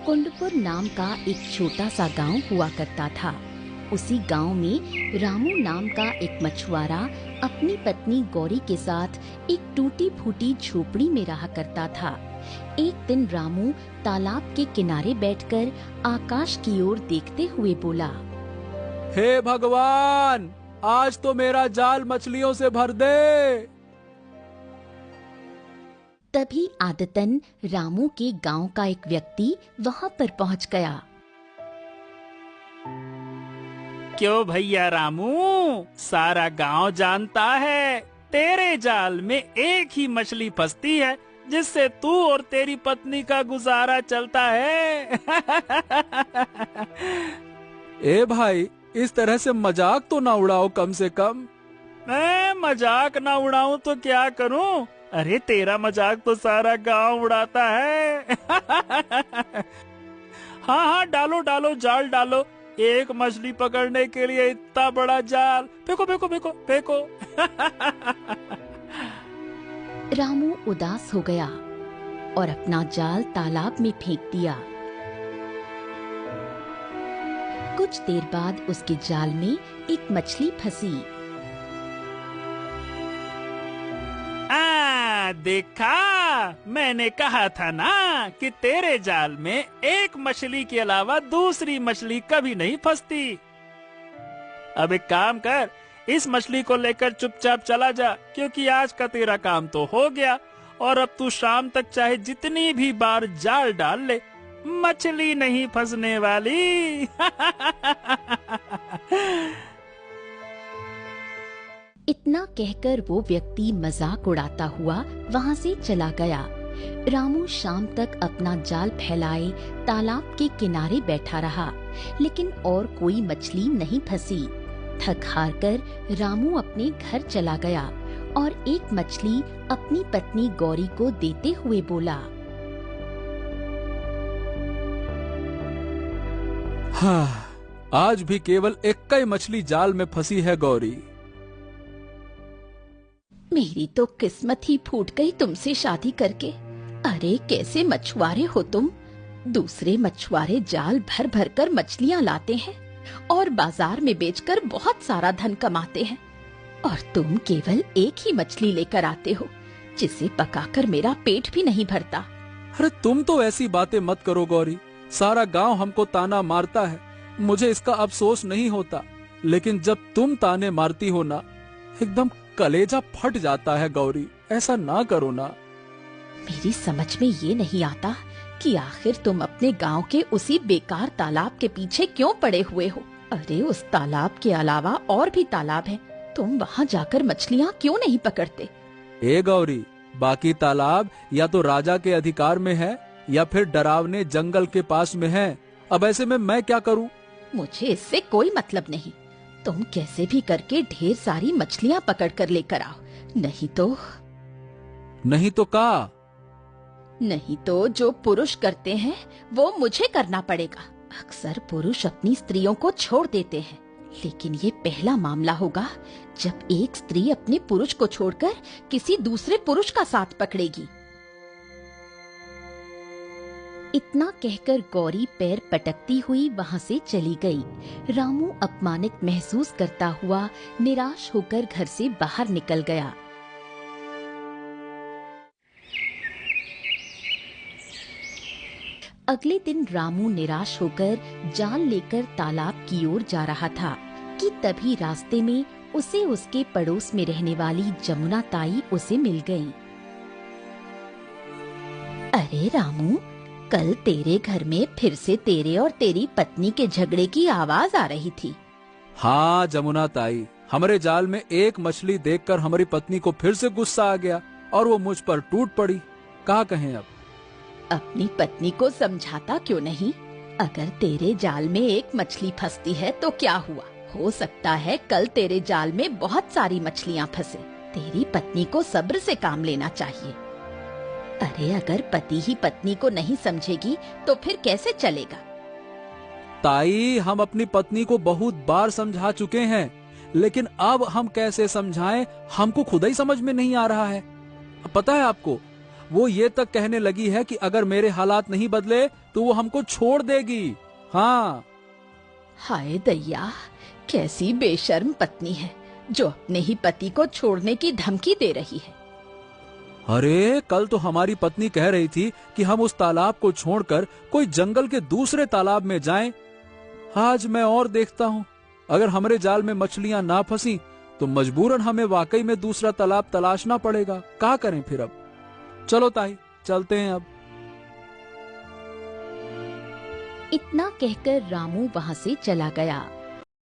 कुंडपुर नाम का एक छोटा सा गांव हुआ करता था। उसी गांव में रामू नाम का एक मछुआरा अपनी पत्नी गौरी के साथ एक टूटी फूटी झोपड़ी में रहा करता था। एक दिन रामू तालाब के किनारे बैठकर आकाश की ओर देखते हुए बोला, हे भगवान, आज तो मेरा जाल मछलियों से भर दे। तभी आदतन रामू के गांव का एक व्यक्ति वहां पर पहुंच गया। क्यों भैया रामू, सारा गांव जानता है तेरे जाल में एक ही मछली फंसती है जिससे तू और तेरी पत्नी का गुजारा चलता है। ए भाई, इस तरह से मजाक तो ना उड़ाओ कम से कम। मैं मजाक ना उड़ाऊं तो क्या करूं? अरे तेरा मजाक तो सारा गांव उड़ाता है। हाँ हाँ, डालो डालो, जाल डालो। एक मछली पकड़ने के लिए इतना बड़ा जाल, फेंको फेंको फेंको फेंको। रामू उदास हो गया और अपना जाल तालाब में फेंक दिया। कुछ देर बाद उसके जाल में एक मछली फंसी। देखा, मैंने कहा था ना कि तेरे जाल में एक मछली के अलावा दूसरी मछली कभी नहीं फंसती। अब एक काम कर, इस मछली को लेकर चुपचाप चला जा, क्योंकि आज का तेरा काम तो हो गया और अब तू शाम तक चाहे जितनी भी बार जाल डाल ले, मछली नहीं फंसने वाली। इतना कहकर वो व्यक्ति मजाक उड़ाता हुआ वहां से चला गया। रामू शाम तक अपना जाल फैलाए तालाब के किनारे बैठा रहा, लेकिन और कोई मछली नहीं फंसी। थक हार कर रामू अपने घर चला गया और एक मछली अपनी पत्नी गौरी को देते हुए बोला, हाँ, आज भी केवल एक ही मछली जाल में फंसी है गौरी। मेरी तो किस्मत ही फूट गई तुमसे शादी करके। अरे कैसे मछुआरे हो तुम। दूसरे मछुआरे जाल भर भर कर मछलियां लाते हैं और बाजार में बेचकर बहुत सारा धन कमाते हैं, और तुम केवल एक ही मछली लेकर आते हो जिसे पकाकर मेरा पेट भी नहीं भरता। अरे तुम तो ऐसी बातें मत करो गौरी, सारा गांव हमको ताना मारता है। मुझे इसका अफसोस नहीं होता, लेकिन जब तुम ताने मारती हो ना, एकदम कलेजा फट जाता है गौरी। ऐसा ना करो ना। मेरी समझ में ये नहीं आता कि आखिर तुम अपने गांव के उसी बेकार तालाब के पीछे क्यों पड़े हुए हो। अरे उस तालाब के अलावा और भी तालाब हैं, तुम वहां जाकर मछलियां क्यों नहीं पकड़ते? ए गौरी, बाकी तालाब या तो राजा के अधिकार में है या फिर डरावने जंगल के पास में है। अब ऐसे में मैं क्या करूं? मुझे इससे कोई मतलब नहीं। तुम कैसे भी करके ढेर सारी मछलियां पकड़ कर लेकर आओ, नहीं तो का? नहीं तो जो पुरुष करते हैं वो मुझे करना पड़ेगा। अक्सर पुरुष अपनी स्त्रियों को छोड़ देते हैं, लेकिन ये पहला मामला होगा जब एक स्त्री अपने पुरुष को छोड़कर किसी दूसरे पुरुष का साथ पकड़ेगी। इतना कहकर गौरी पैर पटकती हुई वहां से चली गई। रामू अपमानित महसूस करता हुआ निराश होकर घर से बाहर निकल गया। अगले दिन रामू निराश होकर जाल लेकर तालाब की ओर जा रहा था कि तभी रास्ते में उसे उसके पड़ोस में रहने वाली जमुना ताई उसे मिल गई। अरे रामू, कल तेरे घर में फिर से तेरे और तेरी पत्नी के झगड़े की आवाज आ रही थी। हाँ जमुना ताई, हमारे जाल में एक मछली देखकर हमारी पत्नी को फिर से गुस्सा आ गया और वो मुझ पर टूट पड़ी। क्या कहें अब? अपनी पत्नी को समझाता क्यों नहीं? अगर तेरे जाल में एक मछली फंसती है तो क्या हुआ? हो सकता है कल तेरे जाल में बहुत सारी मछलियां फंसे। तेरी पत्नी को सब्र से काम लेना चाहिए। अरे अगर पति ही पत्नी को नहीं समझेगी तो फिर कैसे चलेगा? ताई, हम अपनी पत्नी को बहुत बार समझा चुके हैं, लेकिन अब हम कैसे समझाएं, हमको खुद ही समझ में नहीं आ रहा है। पता है आपको, वो ये तक कहने लगी है कि अगर मेरे हालात नहीं बदले तो वो हमको छोड़ देगी। हाँ। हाय दैया, कैसी बेशर्म पत्नी है जो अपने ही पति को छोड़ने की धमकी दे रही है। अरे कल तो हमारी पत्नी कह रही थी कि हम उस तालाब को छोड़कर कोई जंगल के दूसरे तालाब में जाएं। आज मैं और देखता हूँ, अगर हमारे जाल में मछलियां ना फंसी तो मजबूरन हमें वाकई में दूसरा तालाब तलाशना पड़ेगा। क्या करें फिर अब? चलो ताई, चलते हैं अब। इतना कहकर रामू वहां से चला गया।